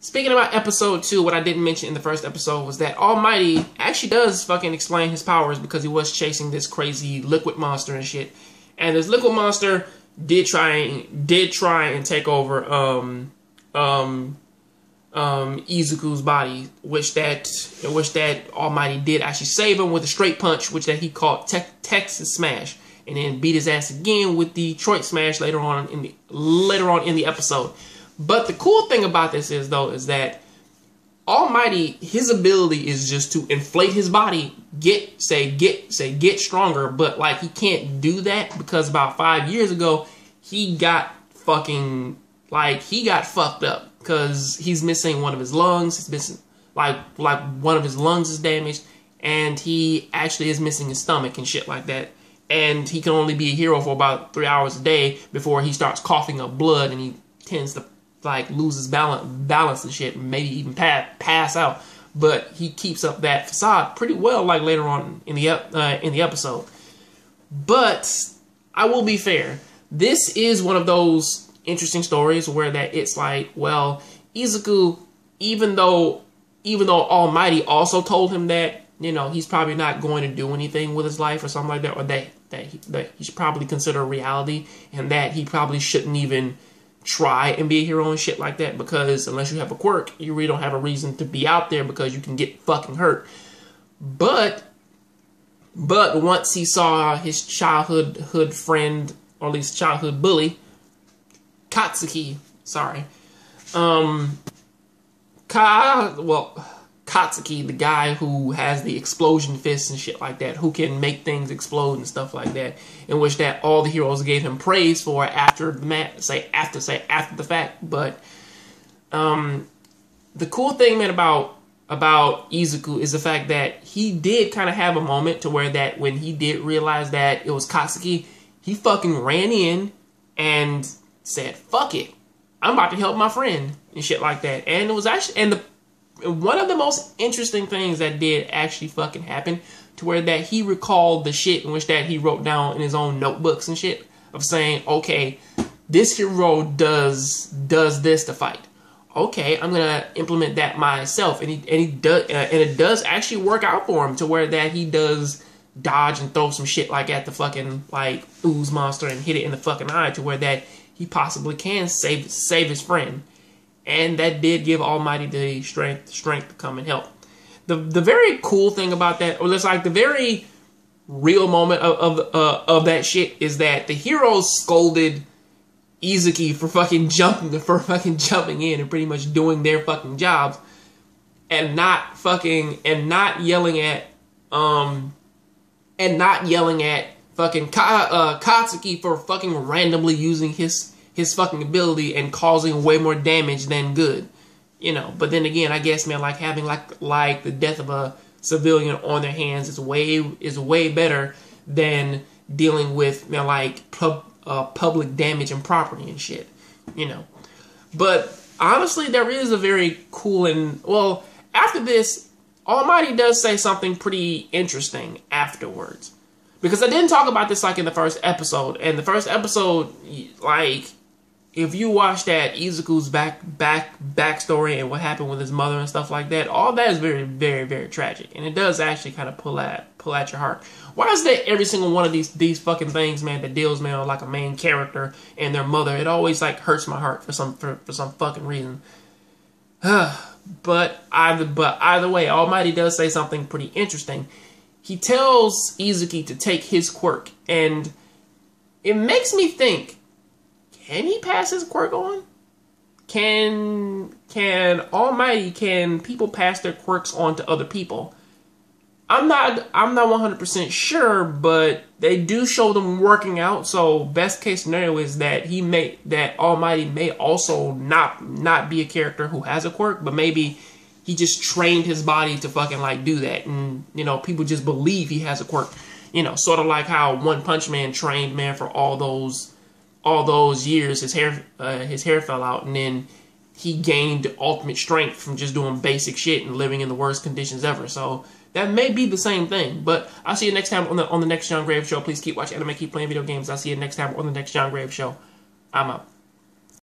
Speaking about episode 2, what I didn't mention in the first episode was that Almighty actually does fucking explain his powers because he was chasing this crazy liquid monster and shit. And this liquid monster did try and take over Izuku's body, which that Almighty did actually save him with a straight punch, which that he called Texas Smash, and then beat his ass again with Detroit Smash later on in the episode. But the cool thing about this is that Almighty, his ability is just to inflate his body, get stronger, but like he can't do that because about 5 years ago he got fucked up because he's missing one of his lungs. He's missing like one of his lungs is damaged, and he actually is missing his stomach and shit like that. And he can only be a hero for about 3 hours a day before he starts coughing up blood, and he tends to like lose his balance and shit, and maybe even pass out. But he keeps up that facade pretty well, like later on in the episode. But I will be fair, this is one of those interesting stories where that it's like, well, Izuku, even though Almighty also told him that, you know, he's probably not going to do anything with his life or something like that, or that he should probably consider reality, and that he probably shouldn't even try and be a hero and shit like that, because unless you have a quirk, you really don't have a reason to be out there because you can get fucking hurt. But once he saw his childhood friend, or at least childhood bully, Katsuki, Katsuki, the guy who has the explosion fists and shit like that, who can make things explode and stuff like that, in which that all the heroes gave him praise for after the fact. But the cool thing, man, about Izuku is the fact that he did kind of have a moment to where that when he did realize that it was Katsuki, he fucking ran in and said, "Fuck it, I'm about to help my friend," and shit like that. And it was actually, one of the most interesting things that did actually fucking happen, to where that he recalled the shit in which that he wrote down in his own notebooks and shit, of saying, okay, this hero does this to fight. Okay, I'm gonna implement that myself, and it does actually work out for him, to where that he does dodge and throw some shit like at the fucking like ooze monster and hit it in the fucking eye, to where that he possibly can save his friend. And that did give Almighty the strength to come and help. The very cool thing about that, or it's like the very real moment of that shit, is that the heroes scolded Izuku for fucking jumping in and pretty much doing their fucking jobs, and not yelling at fucking Katsuki for fucking randomly using his fucking ability and causing way more damage than good, you know. But then again, I guess, man, like having like the death of a civilian on their hands is way better than dealing with, man, like public damage and property and shit, you know. But honestly, there is a very cool, and well, after this, Almighty does say something pretty interesting afterwards, because I didn't talk about this like in the first episode. And the first episode, like, if you watch that Izuku's backstory and what happened with his mother and stuff like that, all that is very, very, very tragic, and it does actually kind of pull at your heart. Why is that every single one of these fucking things, man, that deals, man, like a main character and their mother, it always like hurts my heart for some fucking reason. But either way, Almighty does say something pretty interesting. He tells Izuku to take his quirk, and it makes me think, can he pass his quirk on? Can people pass their quirks on to other people? I'm not 100% sure, but they do show them working out. So best case scenario is that Almighty may also not be a character who has a quirk, but maybe he just trained his body to fucking like do that, and you know, people just believe he has a quirk. You know, sort of like how One Punch Man trained, man, for all those years. His hair fell out, and then he gained ultimate strength from just doing basic shit and living in the worst conditions ever. So that may be the same thing. But I'll see you next time on the next John Graves Show. Please keep watching anime, keep playing video games. I'll see you next time on the next John Graves Show. I'm out.